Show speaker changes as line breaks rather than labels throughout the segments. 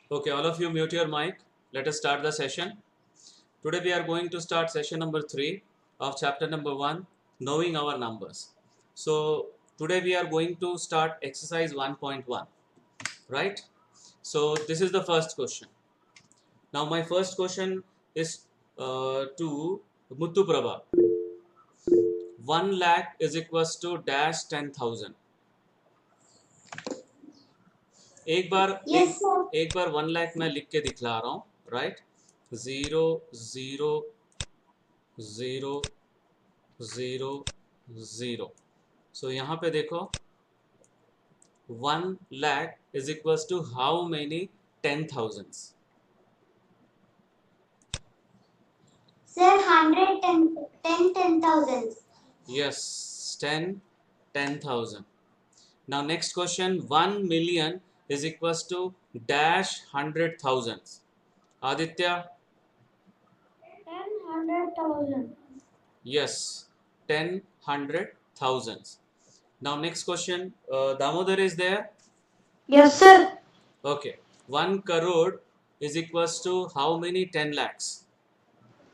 Okay, all of you mute your mic. Let us start the session. Today we are going to start session number 3 of chapter number 1, knowing our numbers. So today we are going to start exercise 1.1, right? So this is the first question. Now my first question is to Muthu Prabha. 1 lakh is equals to dash 10,000. एक बार
Yes, sir.
एक बार 1 लाख मैं लिख के दिखला रहा हूँ, right? 0 0 0 0 0. सो यहाँ पे देखो 1 lakh is equals to how many 10,000s?
Sir, 10,000.
Yes, 10,000. Now next question, 1 million is equals to dash 100,000s. Aditya?
100,000.
Yes, 10 100,000s. Now next question, Damodar is there?
Yes, sir.
Okay, 1 crore is equals to how many 10 lakhs?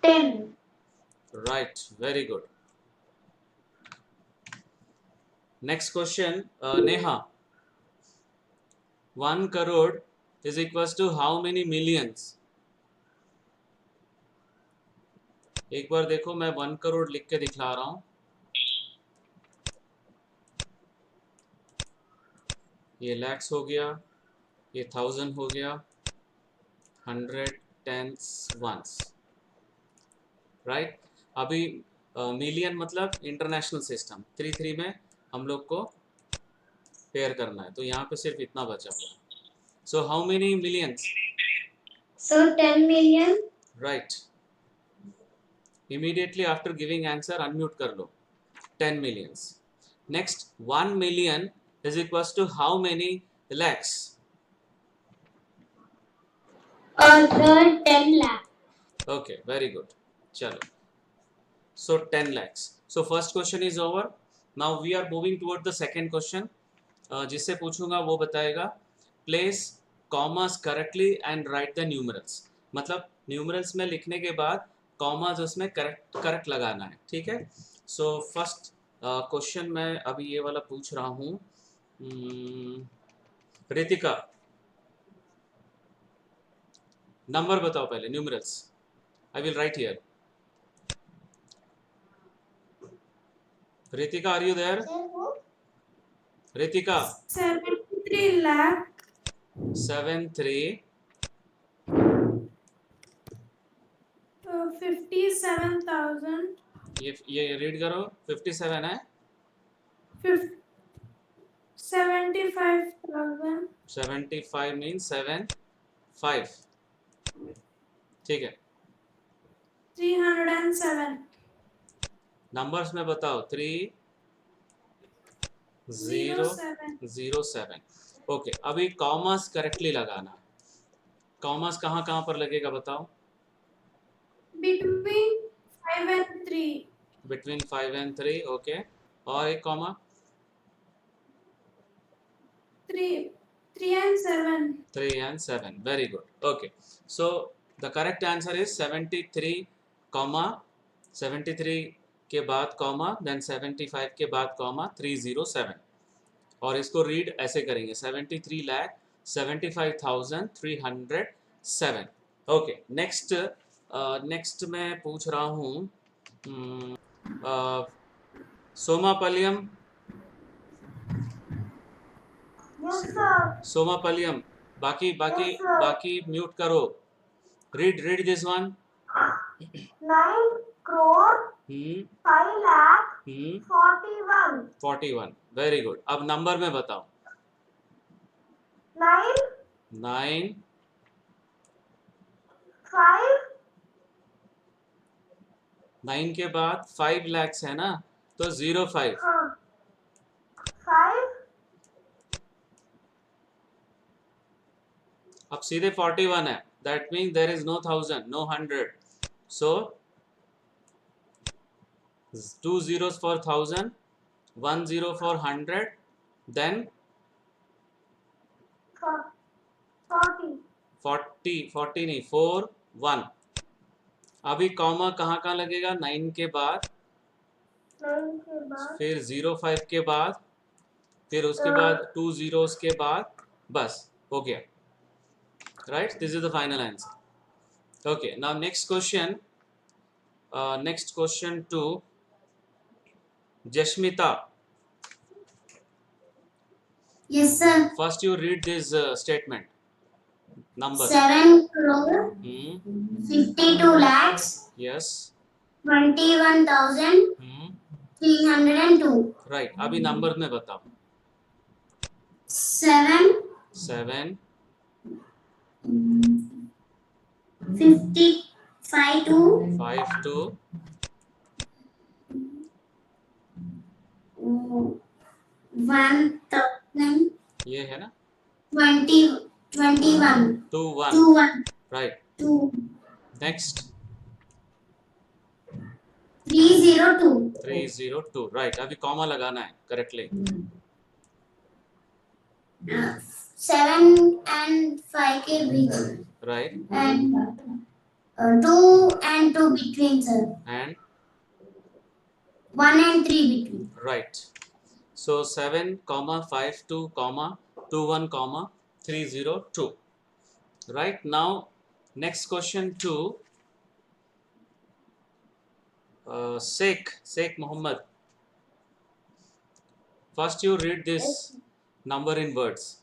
10.
Right, very good. Next question, Neha. 1 crore is equals to how many millions? एक बार देखो, मैं 1 करोड़ लिख के दिखला रहा हूँ. ये लैक्स हो गया, ये 1000 हो गया, 100 टेंस वंस, राइट? अभी मिलियन मतलब इंटरनेशनल सिस्टम 3 में हम लोग को पेयर करना है, तो यहाँ पे सिर्फ इतना बचा हुआ. So how many millions?
So 10 million.
Right. Immediately after giving answer, unmute कर लो. 10 millions. Next, 1 million is equals to how many lakhs?
Sir, 10 lakh.
Okay, very good. Chalo. So 10 lakhs. So first question is over. Now we are moving toward the second question. जिससे पूछूंगा वो बताएगा place commas correctly and right the numerals. मतलब numerals में लिखने के बाद commas उसमें करेक्ट लगाना है, ठीक है? सो फर्स्ट क्वेश्चन मैं अभी ये वाला पूछ रहा हूँ. रितिका, नंबर बताओ पहले, numerals. I will write here. Ritika, are you there? Ritika.
73 lakh.
73.
57,000.
ये रीड करो. 57 है.
75,000.
75 मीन्स 7 5, ठीक है?
307.
नंबर्स में बताओ. 3007. ओके, अभी कॉमर्स करेक्टली लगाना है. कॉमर्स कहाँ कहाँ पर लगेगा बताओ?
Between 5 and 3.
Between 5 and 3. Okay, और एक comma.
3 and 7.
3 and 7. Very good. Okay, so the correct answer is 73 comma 73 के बाद कॉमा देन 75 के बाद कॉमा 307. और इसको रीड ऐसे करेंगे 73,75,307. ओके, नेक्स्ट मैं पूछ रहा हूँ सोमापलियम.
Yes, sir.
सोमापलियम, बाकी बाकी
Yes, sir.
बाकी म्यूट करो. Read this one.
9 crore 5 lakh 41.
41. Very good. अब नंबर में बताओ.
9
9
5.
9 के बाद 5 lakhs है ना, तो 05.
हाँ. 5.
अब सीधे 41 है. That means there is no 1000, no 100. So 2 zeros for 1000, 1 zero for 100, then
40.
40 नहीं 4 1। अभी कॉमा कहाँ लगेगा? 9 के बाद,
9 के बाद,
फिर 05 के बाद, फिर उसके बाद 2 zeros के बाद, बस हो गया। Right, this is the final answer. Okay, now next question to Jashmita.
Yes, sir.
First you read this statement. Number.
7 crore, 52 lakhs,
Yes.
21,302.
Right. अभी नंबर में बताओ।
7,
7,
55 to
5 to
1,000,
ये है ना
21,
2 1।
21,
Right.
2,
Next
302.
302. Right. अभी कॉमा लगाना है correctly.
7 and 5 के बीच,
Right.
and 2 and 2 between, sir.
And
1 and 3 between.
right. So 7 comma 5 2 comma 2 1 comma 302. Right. Now next question to Sheikh Muhammad. First you read this number in words.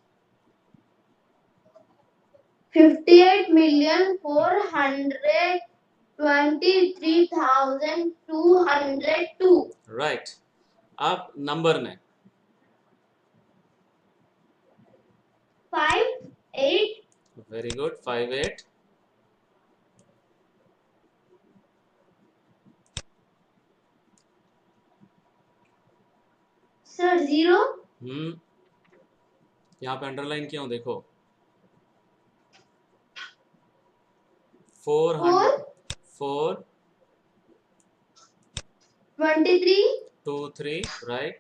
58,423,202.
Right. अब number में
5 8
very good 5 8
sir 0
यहाँ पे underline क्यों? देखो 4
23
2 3 right.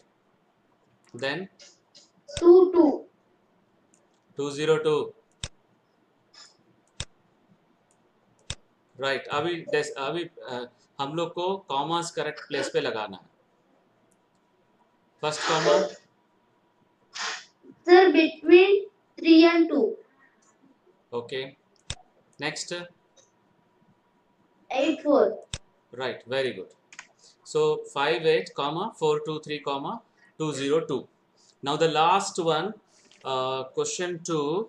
Then
2 2
202. Right. अभी हम लोग को कॉमास करेक्ट प्लेस पे लगाना है. First comma
sir between 3 and 2.
Okay. Next
8 4
right. Very good. So 5 8 comma 4 2 3 comma 202. Now the last one, question 2.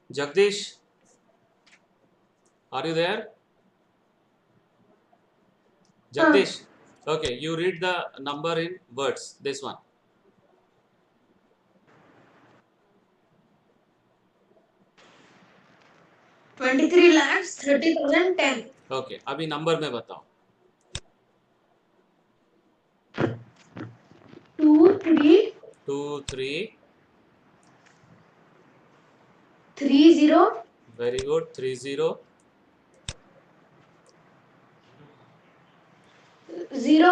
Jagdish, are you there? Jagdish, okay, you read the number in words. This one.
23,30,010.
Okay, अभी number में बताओ.
2 3
2 3
3 0
very good 30
0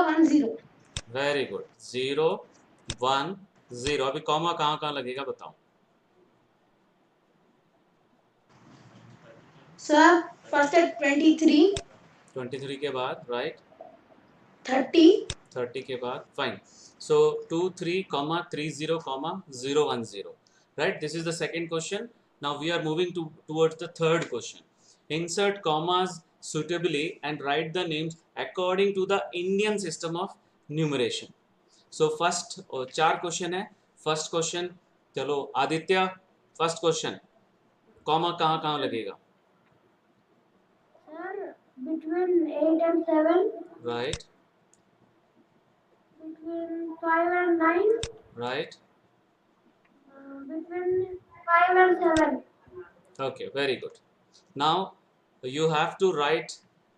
1 0.
very good 0 1 0. अभी comma कहाँ लगेगा बताओ.
Sir, first at 23,
23 के बाद right.
30,
30 के बाद fine. So 2 3 comma 30 comma 010. Right. This is the second question. Now we are moving towards the third question. Insert commas suitably and write the names according to the Indian system of numeration. So first 4 question है. First question चलो Aditya. First question comma कहाँ लगेगा?
Sir, between 8 and 7,
Right.
between 5 and 9,
Right.
between 5 and 7.
Okay, very good. Now you have to write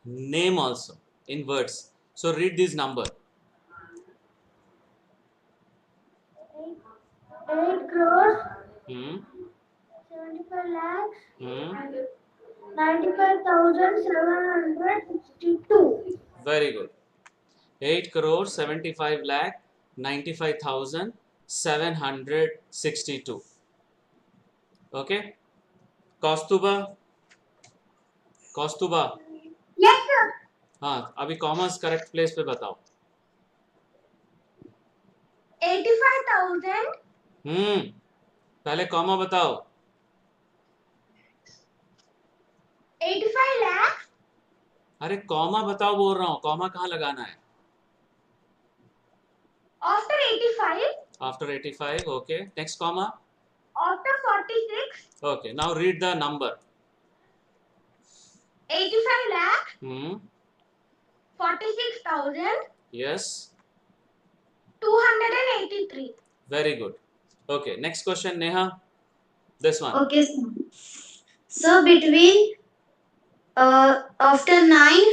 name also in words. So read this number.
8 crores,
Hmm.
75 lakhs,
Hmm.
95,762.
Very good. 8 crore 75 lakh 95,000 762. Okay, कौस्तुबा, कौस्तुबा,
Yes, sir.
हाँ अभी commerce correct place पे बताओ.
85,000.
पहले comma बताओ.
85 lakhs.
अरे comma बताओ बोल रहा हूँ, कॉमा कहाँ लगाना है?
After 85.
After 85. Okay, next comma.
After 46.
Okay, now read the number.
85 lakhs. 46,000.
Yes,
283.
very good. Okay, next question, Neha. This one.
Okay, sir. So between after 9,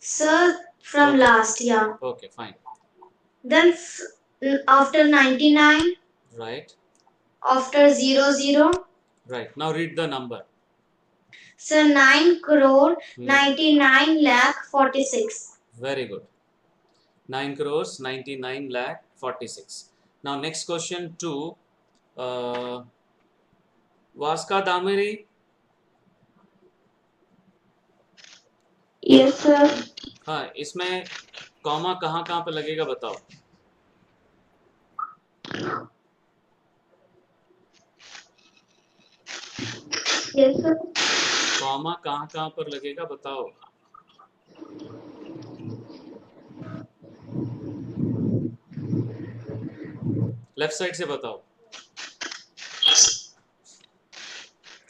sir, from
Okay.
last, yeah.
Okay, fine.
Then after 99,
Right,
after 00,
right. Now read the number.
sir, 9 crore 99 lakh 46.
Very good. 9 crores 99 lakh 46. Now next question to Vaska Damiri.
Yes, sir.
हाँ, इसमें comma कहाँ कहाँ पे लगेगा बताओ.
Yes, sir.
Comma कहाँ कहाँ पर लगेगा बताओ. लेफ्ट साइड से बताओ.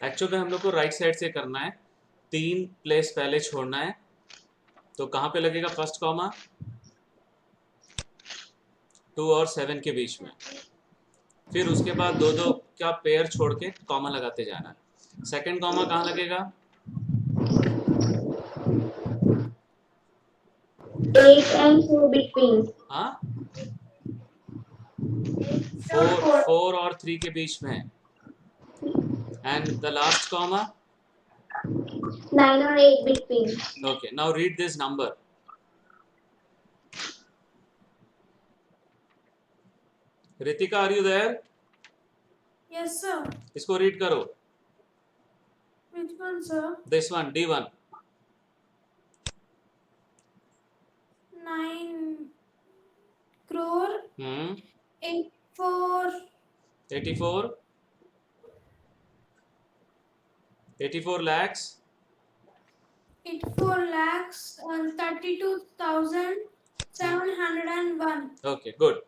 एक्चुअल में हम लोग को राइट साइड से करना है. 3 प्लेस पहले छोड़ना है. तो कहाँ पे लगेगा फर्स्ट कॉमा? 2 और 7 के बीच में. फिर उसके बाद दो दो का पेयर छोड़ के कॉमा लगाते जाना है. सेकंड कॉमा कहाँ लगेगा?
8 and 4 between.
हाँ, 4 और 3 के बीच में. And the last comma.
9 or 8 between.
Okay, now read this number. Ritika, are you there?
Yes, sir.
इसको रीड करो.
Which one, sir?
This one, D1.
9 crore 84
84. 84 lakhs.
84 lakhs and 32,701.
Okay, good.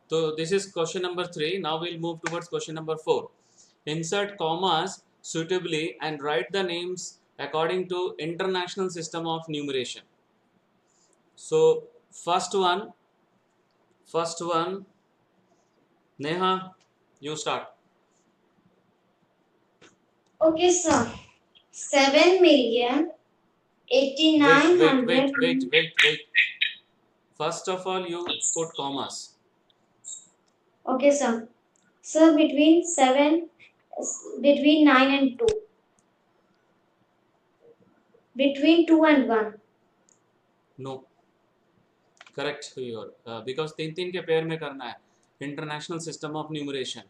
So this is question number 3. Now we'll move towards question number 4. Insert commas suitably and write the names according to International System of Numeration. So first one, Neha, you start.
Okay, sir. 7,89,000.
Wait. First of all, you put commas.
Okay, sir. Sir, between 9 and 2. Between 2 and 1.
No. Correct. Because 3 के pair में करना है. International System of Numeration.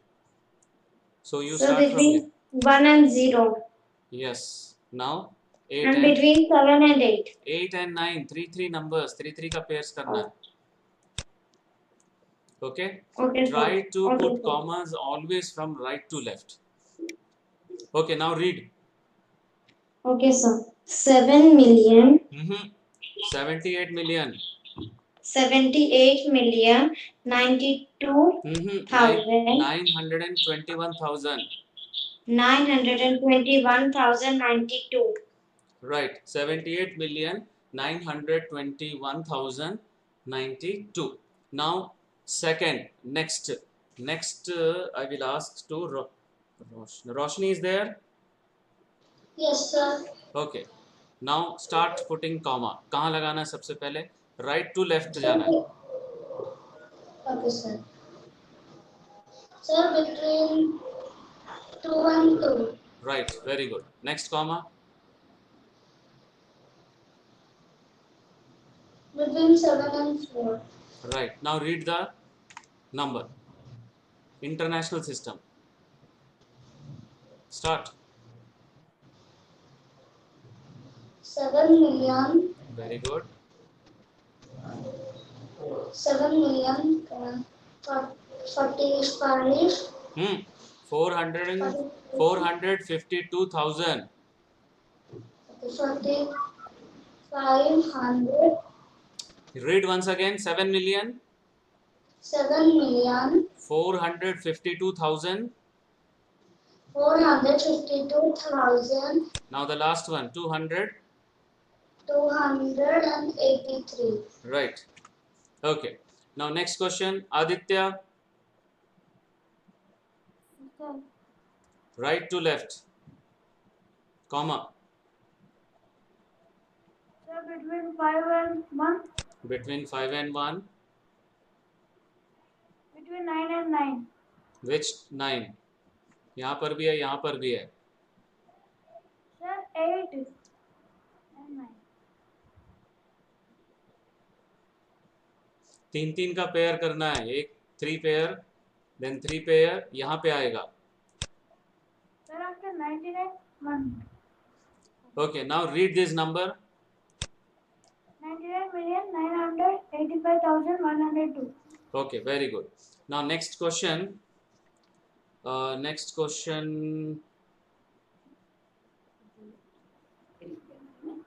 So you
So
start from
between
here.
1 and 0.
Yes. Now 8
And
and
between 7 and 8.
8 and 9. 3 numbers. 3 का pairs करना है. Okay.
Okay, sir.
Try to
Okay,
put
sir.
commas always from right to left. Okay. Now read.
Okay, sir. 7,000,000.
78 million.
78,092,000.
921,000.
921,092.
Right. 78,921,092. Now second. Next. I will ask to Roshni is there.
Yes, sir.
Okay. Now start putting comma. कहाँ लगाना है सबसे पहले? Right to left जाना है.
Okay, sir. Sir, between 2 and 2.
Right. Very good. Next comma.
Between 7 and 4.
Right. Now read the number. International system. Start.
7,000,000.
Very good.
7,000,000. 45.
400 452,000.
500.
Read once again. 7,000,000
7,000,000.
452,000.
452,000.
Now the last one. 200.
283.
Right. Okay. Now next question. Aditya. Right to left. Comma.
Sir, between 5 and 1.
Between 5 and 1.
Between 9 and 9.
Which 9? यहाँ पर भी है, यहाँ पर भी है.
Sir, 8 and 9.
3 का pair करना है. एक 3 पेयर, देन 3 पेयर यहाँ पे आएगा.
Sir, after 99, 1.
Okay, now read this number.
99,985,102.
Okay, very good. Now next question.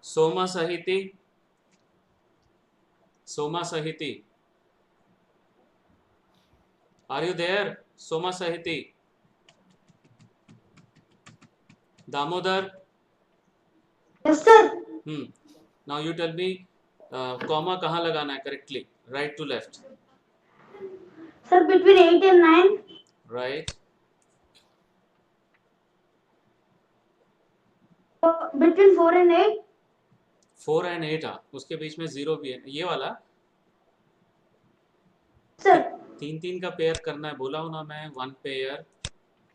Soma Sahiti. Are you there? Soma Sahiti. Damodar.
Yes, sir.
Now you tell me, comma कहाँ लगाना है correctly? Right to left.
Sir, between 8 and 9.
Right.
Between 4 and 8.
4 and 8 उसके बीच में 0 भी है. ये वाला
Sir.
3 का पेयर करना है. बोला हूँ ना मैं. 1 पेयर,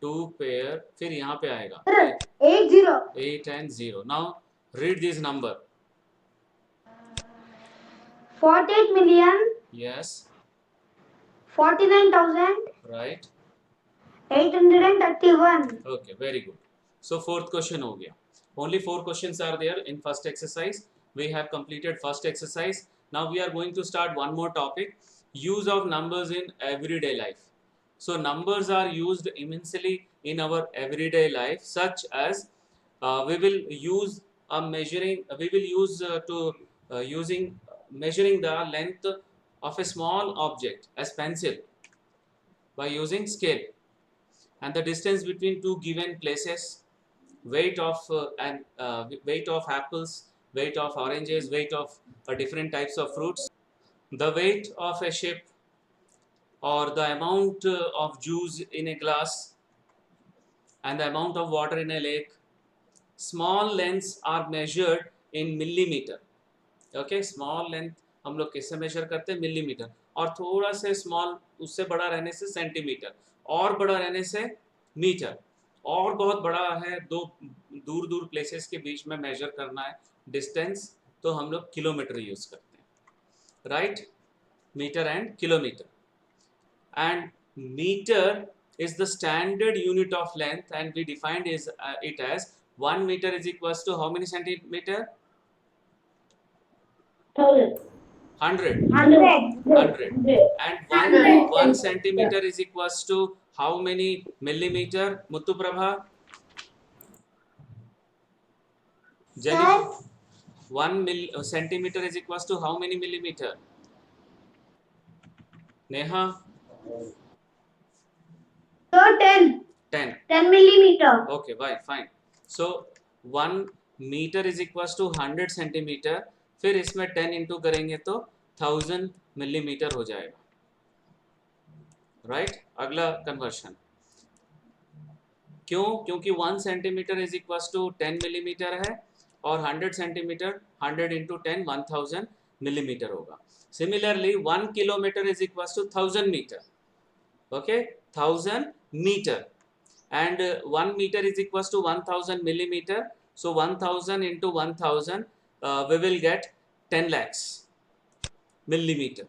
2 पेयर, फिर यहाँ पे आएगा.
Sir, 8 0.
8 and 0. Now read this number.
48 million.
Yes.
49,000.
Right.
831.
Okay, very good. So fourth question हो गया. Only 4 questions are there in first exercise. We have completed first exercise. Now we are going to start one more topic. Use of numbers in everyday life. So numbers are used immensely in our everyday life, such as we will use measuring the length of a small object as pencil by using scale, and the distance between two given places, weight of apples, weight of oranges, weight of different types of fruits, the weight of a ship, or the amount of juice in a glass, and the amount of water in a lake. Small lengths are measured in millimeter. Okay, small length हम लोग किससे major करते हैं? Millimetre. और थोड़ा से small, उससे बड़ा रहने से सेंटीमीटर, और बड़ा रहने से मीटर, और बहुत बड़ा है दो दूर दूर प्लेसेस के बीच में मेजर करना है डिस्टेंस, तो हम लोग किलोमीटर यूज करते हैं. Right, metre and kilometre. And metre is the standard unit of length, and we defined it as 1 meter is equals to how many centimeter? 100. And 1 centimeter is equals to how many millimeter? Muthu Prabha? Jennifer? 1 centimeter is equals to how many millimeter? Neha?
So 10.
10.
10 millimeter.
Okay, fine. So 1 meter is equals to 100 centimeter. फिर इसमें 10 into करेंगे तो 1000 millimetre हो जाएगा. Right. अगला conversion. क्यों? क्योंकि 1 centimetre is equals to 10 millimetre है, और 100 सेंटीमीटर 100 इंटू 10 1000 मिलीमीटर होगा. Similarly 1 kilometre is equals to 1000 metre. Okay, 1000 meter, and 1 meter is equals to 1000 millimeter. So 1000 into 1000, we will get 10 lakhs millimeter.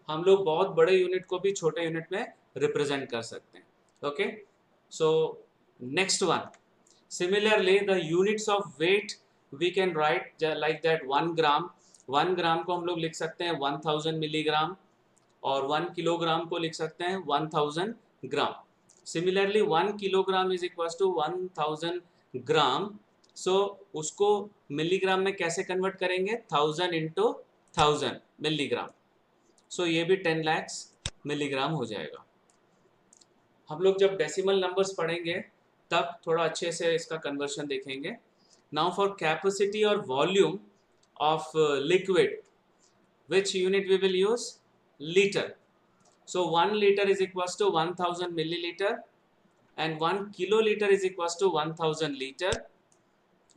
हम लोग बहुत बड़े यूनिट को भी छोटे यूनिट में रिप्रेजेंट कर सकते हैं. Okay, so next one, similarly the units of weight we can write like that 1 gram. 1 gram को हम लोग लिख सकते हैं 1000 मिलीग्राम, और 1 किलोग्राम को लिख सकते हैं 1000 gram. Similarly 1 kilogram is equal to 1000 gram. So उसको मिलीग्राम में कैसे कन्वर्ट करेंगे? 1000 इंटू 1000 मिलीग्राम. सो ये भी 10 lakhs मिलीग्राम हो जाएगा. हम लोग जब डेसिमल नंबर्स पढ़ेंगे तब थोड़ा अच्छे से इसका कन्वर्शन देखेंगे. नाउ फॉर कैपेसिटी और volume of liquid, which unit we will use? Liter. So 1 liter is equals to 1000 milliliter, and 1 kiloliter is equals to 1000 liter,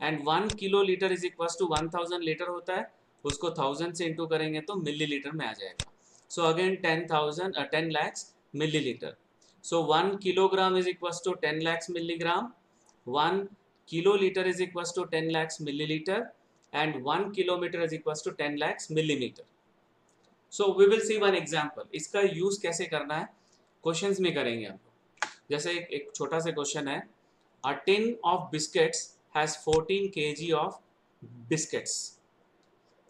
and 1 kiloliter is equals to 1000 liter होता है, उसको 1000 से into करेंगे तो millilitre में आ जाएगा. So again 10 lakhs milliliter. So 1 kilogram is equals to 10 lakhs milligram, 1 kiloliter is equals to 10 lakhs milliliter, and 1 kilometer is equals to 10 lakhs millimeter. So we will see one example. इसका use कैसे करना है questions में करेंगे हम लोग. जैसे एक छोटा सा क्वेश्चन है, a tin of biscuits has 14 kg of biscuits.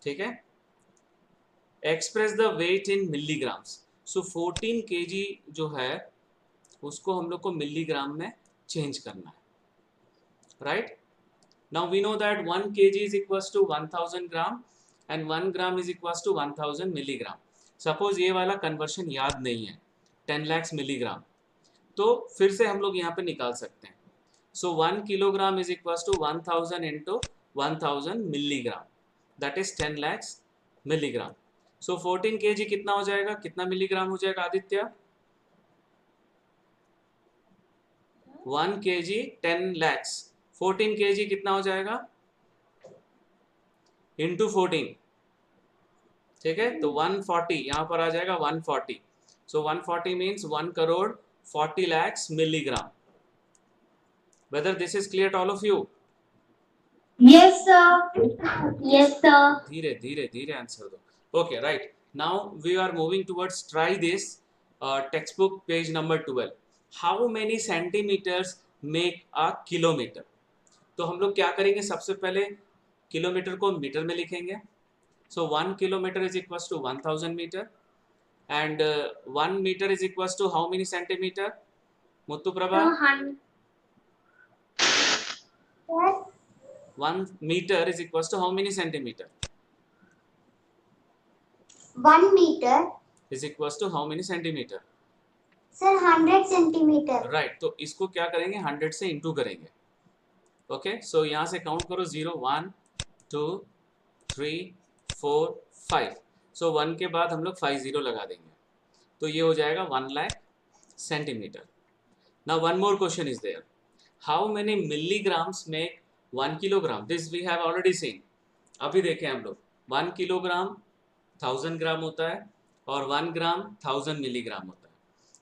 ठीक है, express the weight in milligrams. So 14 kg जो है उसको हम लोग को मिलीग्राम में चेंज करना है, right? Now we know that 1 kg is equals to 1000 gram and 1 gram is equals to 1000 milligram. Suppose ये वाला कन्वर्शन याद नहीं है, 10 lakhs milligram, तो फिर से हम लोग यहाँ पे निकाल सकते हैं. सो 1 kilogram is equals to 1000 into 1000 milligram, that is 10 lakhs milligram. So 14 kg कितना हो जाएगा, कितना मिलीग्राम हो जाएगा आदित्य? 1 kg 10 lakhs. 14 kg कितना हो जाएगा? इंटू 14. ठीक है, तो 140 यहाँ पर आ जाएगा 140. सो 140 means 1 crore 40 lakhs milligram. Whether this is clear to all of you?
Yes, sir. Yes, sir.
धीरे धीरे धीरे आंसर दो. Okay, right. Now we are moving towards try this textbook page number 12. How many centimeters make a kilometer? तो हम लोग क्या करेंगे, सबसे पहले किलोमीटर को मीटर में लिखेंगे. So 1 kilometre is equal to 1000 metre, and 1 metre is equal to how many centimetre? Muthu Prabha, 1 metre is equal to how many centimetre?
1 meter.
Is equal to how many centimetre?
Sir, 100 centimeter.
Right, तो इसको क्या करेंगे, 100 से into करेंगे. Okay, सो यहाँ से count करो, 0 1 2 3 4 5. सो 1 के बाद हम लोग 5 0 लगा देंगे, तो ये हो जाएगा 1 lakh centimetre. Now one more question is there, how many milligrams make 1 kilogram? This we have already seen. अभी देखें हम लोग, 1 किलोग्राम 1000 ग्राम होता है और 1 ग्राम 1000 मिलीग्राम होता है.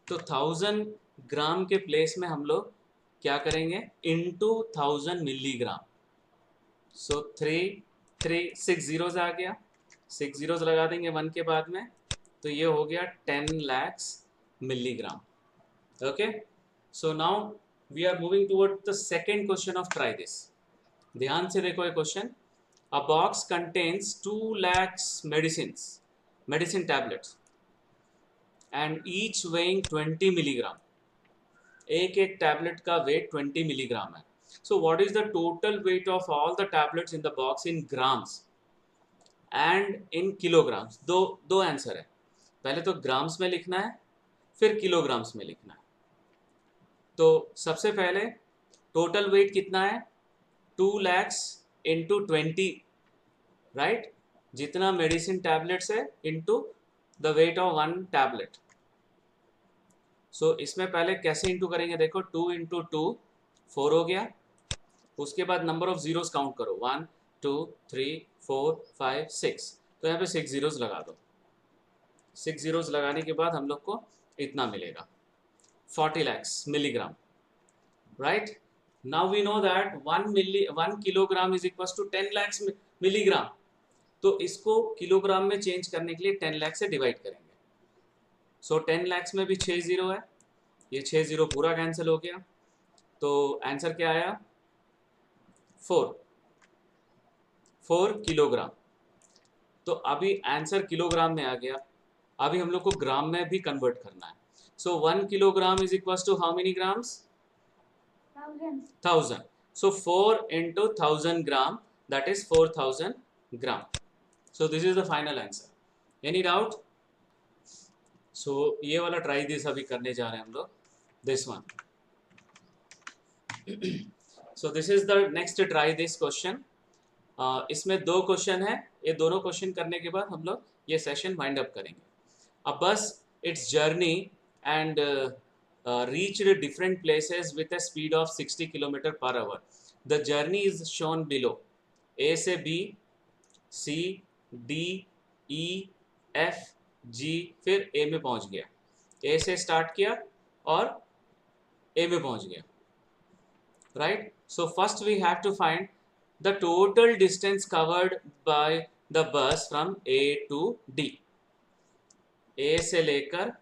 तो 1000 ग्राम के प्लेस में हम लोग क्या करेंगे, इंटू 1000 मिलीग्राम. सो 6 जीरोज आ गया, 6 जीरोज लगा देंगे 1 के बाद में, तो ये हो गया 10 lakhs milligram. Okay, so now we are moving toward the second question of try this. ध्यान से देखो ये question. A box contains 2 lakhs medicine tablets and each weighing 20 milligram. एक एक टैबलेट का वेट 20 मिलीग्राम है. So what is the total weight of all the tablets in the box in grams and in kilograms? दो answer है. पहले तो grams में लिखना है, फिर किलोग्राम्स में लिखना है. तो सबसे पहले टोटल वेट कितना है, 2 lakhs इंटू 20, राइट? जितना मेडिसिन टैबलेट्स है into the weight of 1 tablet. So इसमें पहले कैसे इंटू करेंगे, देखो 2 इंटू 2 4 हो गया. उसके बाद नंबर ऑफ जीरोस काउंट करो, 1 2 3 4 5 6. तो यहाँ पे 6 जीरोस लगा दो. 6 जीरोस लगाने के बाद हम लोग को इतना मिलेगा, 40 lakhs milligram, right? Now we know that 1 kilogram is equals to 10 lakhs milligram. तो इसको किलोग्राम में चेंज करने के लिए 10 लाख से डिवाइड करेंगे. सो 10 lakhs में भी 6 जीरो है, ये 6 जीरो पूरा कैंसिल हो गया, तो आंसर क्या आया 4 किलोग्राम। तो अभी आंसर किलोग्राम में आ गया, अभी हम लोग को ग्राम में भी कन्वर्ट करना है। So 1 kilogram is equal to how many grams 1000। So 4 into 1000 gram, that is 4000 gram. So this is the final answer. Any doubt? So ये वाला try this अभी करने जा रहे हैं हम लोग, this one. So this is the next try this question. इसमें 2 क्वेश्चन है, ये दोनों क्वेश्चन करने के बाद हम लोग ये सेशन वाइंड अप करेंगे। अब बस it's journey and reached different places with a speed of 60 km per hour. The journey is shown below. A से B, C, D, E, F, G, फिर A में पहुंच गया। A से स्टार्ट किया और A में पहुंच गया, right? So first we have to find the total distance covered by the bus from A to D. A से लेकर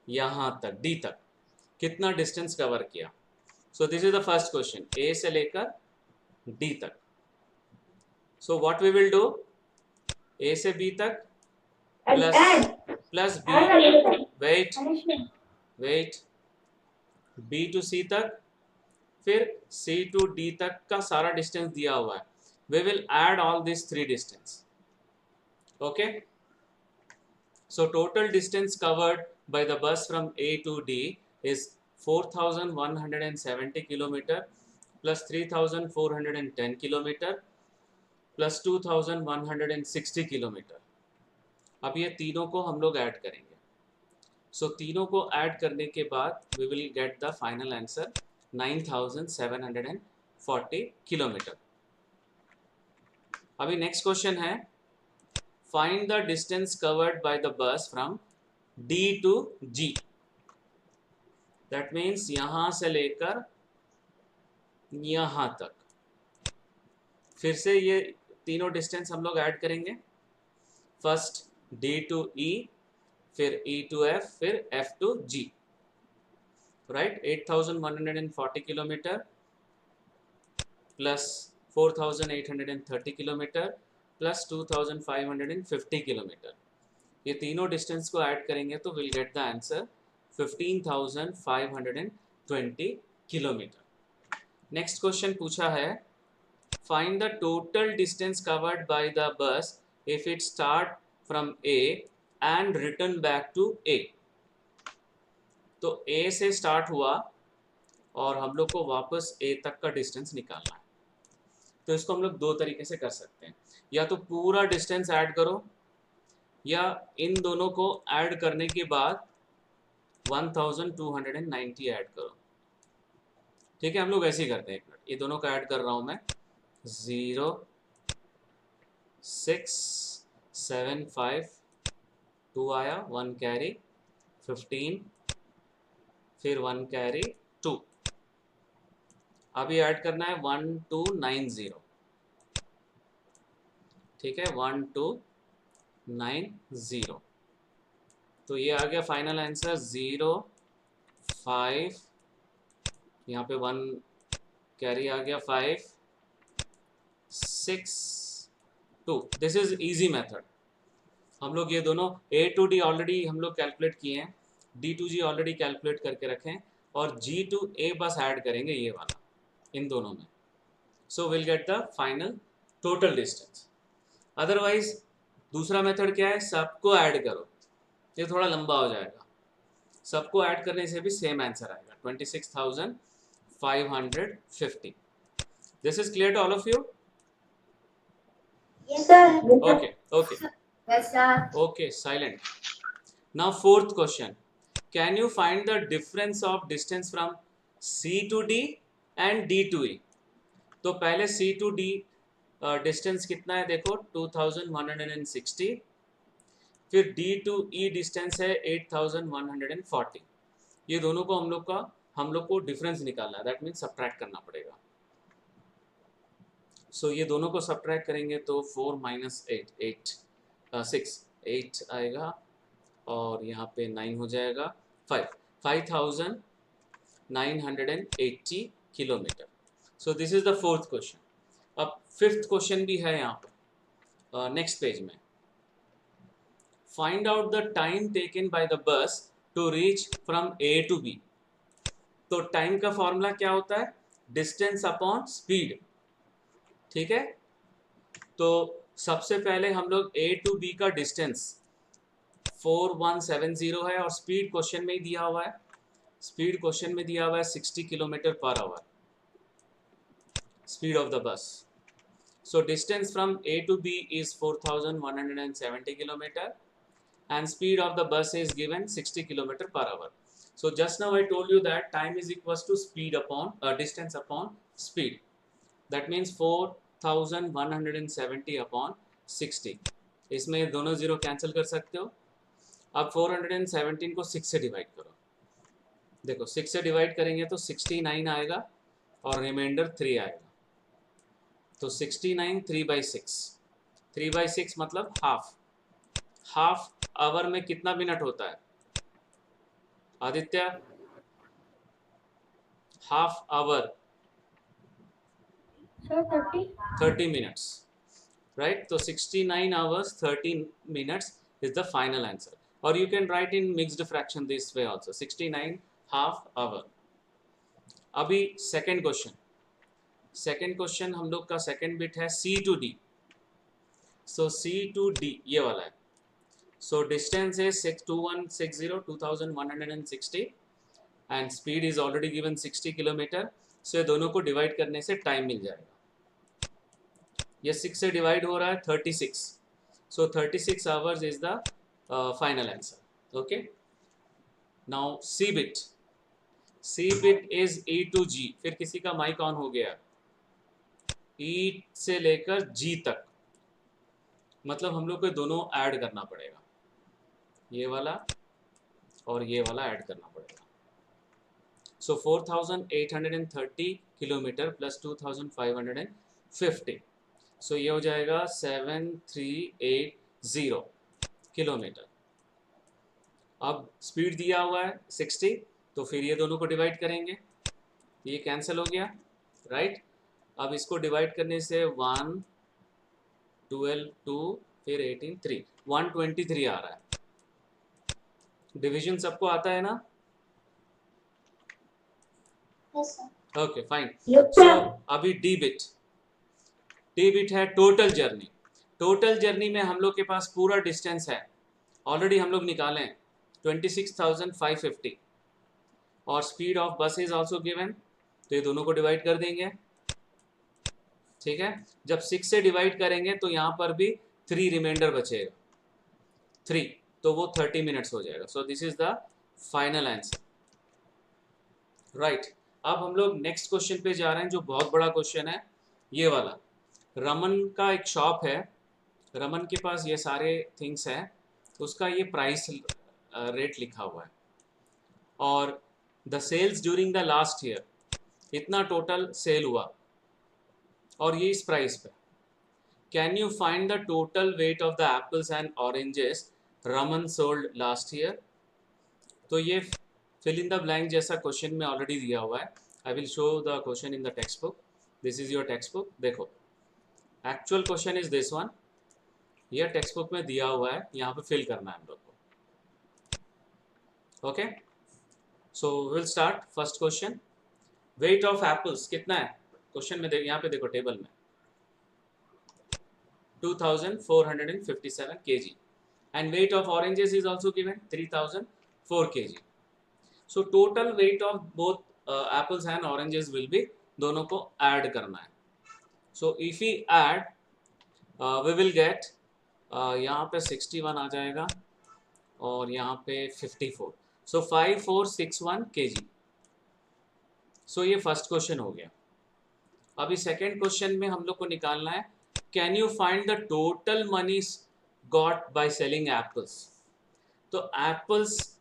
यहाँ तक D तक कितना डिस्टेंस कवर किया। So this is the first question, A से लेकर D तक। So what we will do, A से B तक plus B, wait B to C तक, फिर C टू D तक का सारा डिस्टेंस दिया हुआ है। We will add all this 3 distance, okay. So total distance covered by the bus from A to D is 4170 kilometer plus 3410 kilometer plus 2160 kilometer. अब ये तीनों को हम लोग ऐड करेंगे। So तीनों को ऐड करने के बाद we will get the final answer 9740 kilometer. अभी नेक्स्ट क्वेश्चन है, find the distance covered by the bus from D to G. That means यहाँ से लेकर यहाँ तक। फिर से ये तीनों डिस्टेंस हम लोग ऐड करेंगे। फर्स्ट D to E, फिर E to F, फिर F to G, right. 8140 kilometre plus 4830 kilometre plus 2550 kilometre, ये तीनों डिस्टेंस को ऐड करेंगे तो will get the answer 15520 kilometre. Next question पूछा है, find the total distance covered by the bus if it start from A and return back to A. तो A से start हुआ और हम लोग को वापस ए तक का डिस्टेंस निकालना है। तो इसको हम लोग 2 तरीके से कर सकते हैं, या तो पूरा डिस्टेंस ऐड करो, या इन दोनों को ऐड करने के बाद 1290 ऐड करो। ठीक है, हम लोग ऐसे ही करते हैं। एक मिनट, ये दोनों का ऐड कर रहा हूं मैं। 0 6 7 5 2 आया, 1 कैरी 15, फिर 1 कैरी 2। अभी ऐड करना है 1290, ठीक है, 1290। तो ये आ गया फाइनल आंसर 0 5, यहाँ पे 1 कैरी आ गया 5 6 2। This is easy method. हम लोग ये दोनों A to D ऑलरेडी हम लोग कैलकुलेट किए हैं, D to G already calculate करके रखे हैं, और G to A बस ऐड करेंगे ये वाला इन दोनों में। सो will get the final total distance. Otherwise दूसरा मेथड क्या है, सबको ऐड करो, ये थोड़ा लंबा हो जाएगा। सबको ऐड करने से भी सेम आंसर आएगा 26,550। This is clear to all of you?
Yes, sir.
Okay okay
Yes, sir.
okay, silent. Now fourth question, can you find the difference of distance from C to D and D to E? तो पहले C to D distance कितना है देखो 2160, फिर D to E distance है 8140। ये दोनों को हम लोग को डिफरेंस निकालना है, दैट मीन्स सब्ट्रैक्ट करना पड़ेगा। सो ये दोनों को सब्ट्रैक्ट करेंगे तो 4 - 8 8 6 8 आएगा, और यहाँ पे 9 हो जाएगा 5980 kilometre. So this is the fourth question. अब फिफ्थ क्वेश्चन भी है यहाँ पर नेक्स्ट पेज में. Find out the time taken by the bus to reach from A to B. तो टाइम का फॉर्मूला क्या होता है? Distance upon speed. ठीक है, तो सबसे पहले हम लोग ए टू बी का डिस्टेंस 4170 है और स्पीड क्वेश्चन में ही दिया हुआ है. स्पीड क्वेश्चन में दिया हुआ है 60 kilometre per hour, speed of the bus. So distance from A to B is 4170 kilometer and speed of the bus is given 60 kilometer per hour. So just now I told you that time is equals to speed upon distance upon speed. That means 4170 upon 60. इसमें दोनों zero cancel कर सकते हो. अब 417 को 6 से divide करो. देखो 6 से डिवाइड करेंगे तो 69 आएगा और रिमाइंडर 3 आएगा. तो 69 3/6 मतलब हाफ आवर में कितना मिनट होता है Aditya? Half hour
Sir,
30 minutes, right? So 69 hours 30 minutes is the final answer, or you can write in mixed fraction this way also, 69 half hour. अभी सेकेंड क्वेश्चन हम लोग का सेकेंड बिट है C to D. So C to D ये वाला है. सो distance है 2160 and speed is already given 60 kilometre. So ये दोनों को डिवाइड करने से टाइम मिल जाएगा. ये 6 से डिवाइड हो रहा है 36. सो 36 hours is the final answer. Okay, now C bit is E to G. फिर किसी का माइक ऑन हो गया. E से लेकर G तक मतलब हम लोग को दोनों ऐड करना पड़ेगा. ये वाला और ये वाला ऐड करना पड़ेगा. सो 4830 किलोमीटर प्लस 2550. सो ये हो जाएगा 7380 किलोमीटर. अब स्पीड दिया हुआ है 60, तो फिर ये दोनों को डिवाइड करेंगे. ये कैंसिल हो गया, राइट? अब इसको डिवाइड करने से 1 12 2 फिर 18 3 123 आ रहा है. डिवीजन सबको आता है ना?
Yes, sir.
Okay fine.
Yes,
सो
sir.
अभी डी बिट है टोटल जर्नी. टोटल जर्नी में हम लोग के पास पूरा डिस्टेंस है, ऑलरेडी हम लोग निकाले हैं 26,550 और स्पीड ऑफ बस इज ऑल्सो गिवन. तो ये दोनों को डिवाइड कर देंगे. ठीक है, जब 6 से डिवाइड करेंगे तो यहाँ पर भी 3 रिमाइंडर बचेगा 3, तो वो 30 मिनट्स हो जाएगा. सो this is the final answer, right? अब हम लोग नेक्स्ट क्वेश्चन पे जा रहे हैं जो बहुत बड़ा क्वेश्चन है. ये वाला रमन का एक शॉप है, रमन के पास ये सारे थिंग्स हैं, उसका ये प्राइस रेट लिखा हुआ है और the sales during the last year इतना टोटल सेल हुआ और ये इस प्राइस पे. Can you find the total weight of the apples and oranges Raman sold last year. तो ये फिल इन द ब्लैंक जैसा क्वेश्चन में ऑलरेडी दिया हुआ है. I will show the question in the textbook. This is your textbook. देखो actual question is this one. ये text book में दिया हुआ है, यहाँ पे फिल करना है हम लोग को. Okay, so will start. First question, weight of apples कितना है क्वेश्चन में. यहाँ पे देखो टेबल में 2457 kg and weight of oranges is also given 3004 kg. So total weight of both apples and oranges will be, दोनों को ऐड करना है. So if we add we will get यहाँ पे 61 आ जाएगा और यहाँ पे 54. So 5461 kg. So ये फर्स्ट क्वेश्चन हो गया. अभी सेकेंड क्वेश्चन में हम लोग को निकालना है can you find the total money got by selling apples. तो एप्पल्स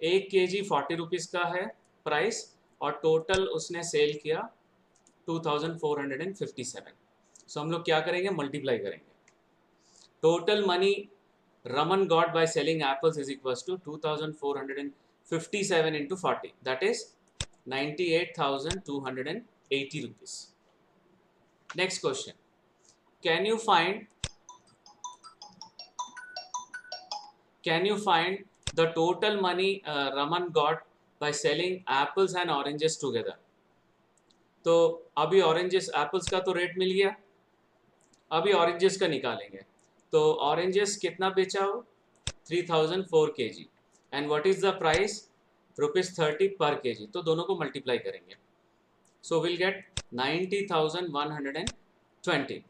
1 kg 40 रुपीज़ का है प्राइस और टोटल उसने सेल किया 2457. सो हम लोग क्या करेंगे, मल्टीप्लाई करेंगे. Total money Raman got by selling apples is equals to 2457 into 40, that is 98,280 rupees. Next question, can you find the total money Raman got by selling apples and oranges together? तो अभी oranges apples का तो rate मिल गया, अभी oranges का निकालेंगे. तो oranges कितना बेचा हो? 3004 kg and what is the price? ₹30 पर kg. तो दोनों को मल्टीप्लाई करेंगे, so will gate 90,120.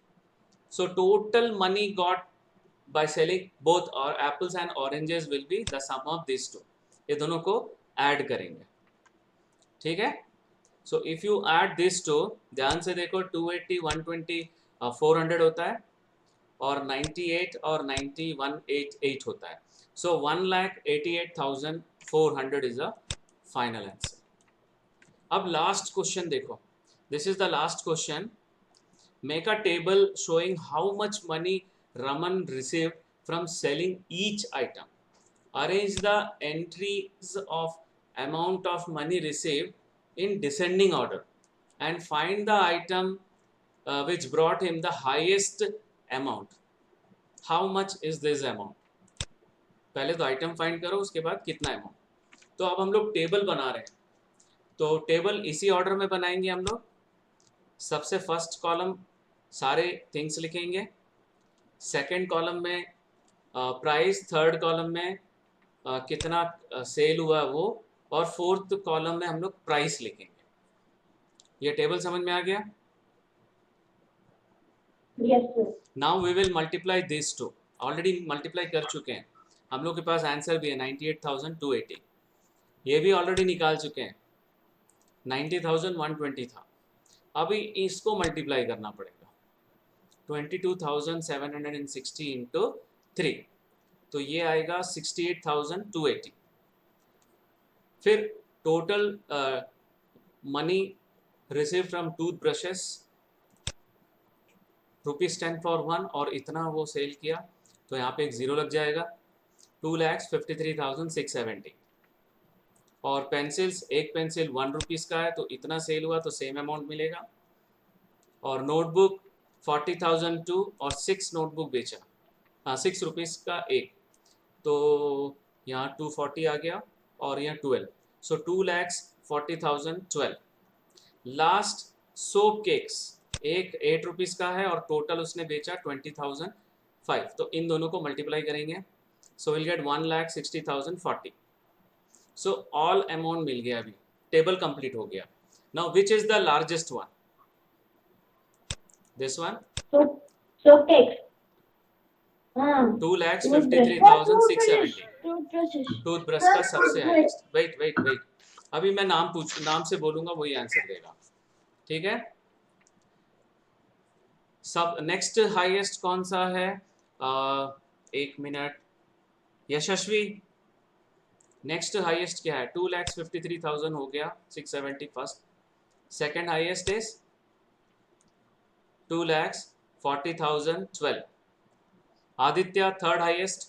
So total money got by selling both or apples and oranges will be the sum of these two. ये दोनों को ऐड करेंगे, ठीक है. So if you add this two, ध्यान से देखो, 280 120 400 होता है और 98 और 90 188 होता है. सो 1,88,400 इज अ फाइनल आंसर. अब लास्ट क्वेश्चन देखो, this is the last question. Make a table showing how much money Raman received from selling each item. Arrange the entries of amount of money received in descending order and find the item which brought him the highest amount. How much is this amount? पहले तो item find करो, उसके बाद कितना amount. तो अब हम लोग टेबल बना रहे हैं, तो टेबल इसी ऑर्डर में बनाएंगे हम लोग. सबसे फर्स्ट कॉलम सारे थिंग्स लिखेंगे, सेकेंड कॉलम में प्राइस, थर्ड कॉलम में कितना सेल हुआ वो, और फोर्थ कॉलम में हम लोग प्राइस लिखेंगे. ये टेबल समझ में आ गया?
Yes, sir.
Now we will multiply this two. Already multiply कर चुके हैं, हम लोग के पास आंसर भी है 98,280. ये भी ऑलरेडी निकाल चुके हैं, 90,120 था. अभी इसको मल्टीप्लाई करना पड़ेगा, 22,760 इंटू 3, तो ये आएगा 68,280. फिर total money receive from tooth brushes ₹10 for 1, और इतना वो सेल किया, तो यहाँ पे एक ज़ीरो लग जाएगा. 2,53,670. और पेंसिल्स, एक पेंसिल ₹1 का है, तो इतना सेल हुआ, तो सेम अमाउंट मिलेगा. और नोटबुक 40,002 और 6 नोटबुक बेचा, हाँ ₹6 का एक, तो यहाँ 240 आ गया और यहाँ 12, सो 2,40,012. लास्ट सोप केक्स, एक ₹8 का है और टोटल उसने बेचा 20,005, तो इन दोनों को मल्टीप्लाई करेंगे, so will get 1,60,040. So all amount मिल गया, अभी टेबल कंप्लीट हो गया. Now which is the largest one? This one,
So text.
2,53,670.
Toothbrushes.
Toothbrush का सबसे हाईएस्ट. वेट, अभी मैं नाम से बोलूंगा, वही आंसर देगा, ठीक है. सब नेक्स्ट हाईएस्ट कौन सा है? एक मिनट, यशस्वी, नेक्स्ट हाईएस्ट क्या है? 2,53,000 हो गया, 670 first. Second highest is 2,40,012. Aditya, third highest.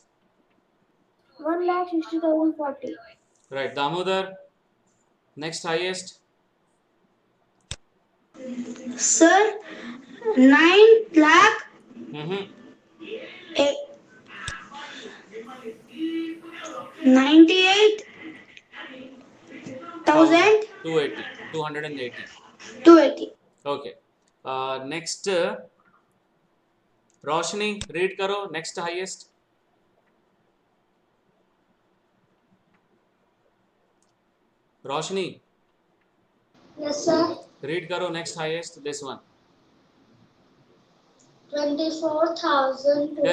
1,60,040.
Right. Damodar, next highest.
Sir, 9 lakh.
Mm-hmm.
98,000.
280.
280.
Okay. Next, Roshni, read करो नेक्स्ट हाईएस्ट. रोशनी,
Yes, sir.
रीड करो नेक्स्ट हाईएस्ट, दिस वन.
24,200.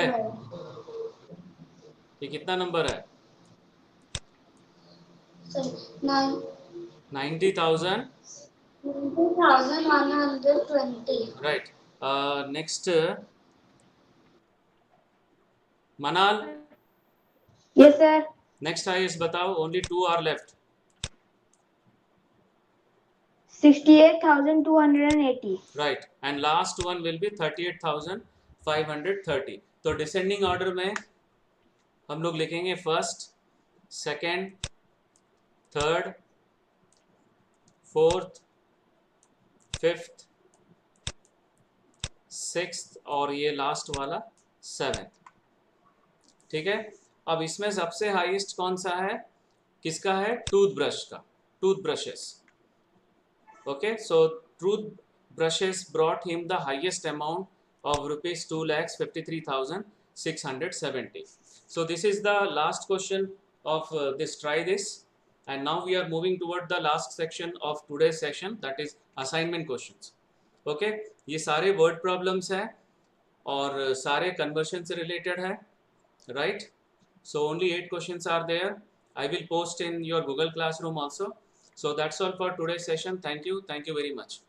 ये कितना नंबर है?
Sorry,
90,000.
90,120.
Right. Next, Manal.
Yes, sir.
Next highest बताओ. Only 2 are left.
68,280.
Right. And last one will be 38,530. तो descending order में हम लोग लिखेंगे first, second, third, fourth, fifth, sixth और ये लास्ट वाला सेवेंथ। ठीक है, अब इसमें सबसे हाईएस्ट कौन सा है, किसका है, टूथब्रश का, toothbrushes. Okay, so toothbrushes brought him the highest amount of rupees 2,53,670. So this is the last question of this try this, and now we are moving toward the last section of today's session, that is assignment questions. Okay, ये सारे word problems हैं और सारे conversion से related है, right? So only 8 questions are there. I will post in your Google Classroom also. So that's all for today's session. Thank you very much.